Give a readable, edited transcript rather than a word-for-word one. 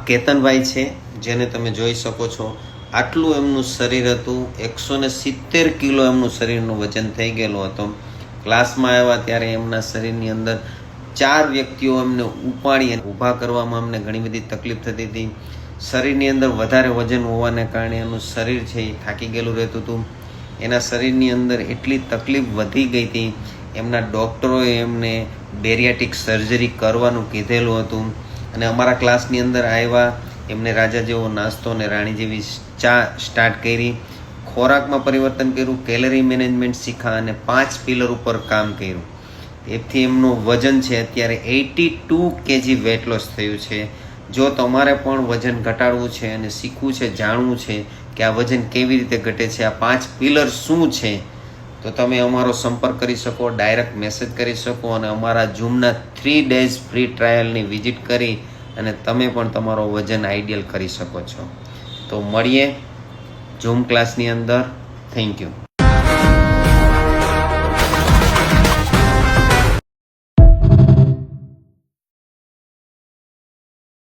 કેતનભાઈ છે, જેને તમે જોઈ શકો છો. આટલું એમનું શરીર હતું, 170 કિલો એમનું શરીરનું વજન થઈ ગયેલું હતું. ક્લાસમાં આવ્યા ત્યારે એમના શરીરની અંદર 4 વ્યક્તિઓ એમને ઉપાડી અને ઊભા કરવામાં અમને ઘણી બધી તકલીફ થતી હતી. શરીરની અંદર વધારે વજન હોવાને કારણે એનું શરીર છે એ થાકી ગયેલું રહેતું હતું. એના શરીરની અંદર એટલી તકલીફ વધી ગઈ હતી, એમના ડૉક્ટરોએ એમને બેરિયાટિક સર્જરી કરવાનું કીધેલું હતું. અને અમારા ક્લાસની અંદર આવ્યા, એમને રાજા જેવો નાસ્તો અને રાણી જેવી ચા સ્ટાર્ટ કરી, ખોરાકમાં પરિવર્તન કર્યું, કેલરી મેનેજમેન્ટ શીખ્યા અને 5 પિલર ઉપર કામ કર્યું. એથી એમનું વજન છે અત્યારે 82 kg વેટ લોસ થયું છે. જો તમારે પણ વજન ઘટાડવું છે અને શીખવું છે, જાણવું છે કે આ વજન કેવી રીતે ઘટે છે, આ 5 પિલર શું છે, તો તમે અમારો સંપર્ક કરી શકો, ડાયરેક્ટ મેસેજ કરી શકો અને અમારા ઝૂમના 3 days ફ્રી ટ્રાયલની વિઝિટ કરી અને તમે પણ તમારો વજન આઈડિયલ કરી શકો છો. તો મળીએ ઝૂમ ક્લાસની અંદર. Thank you.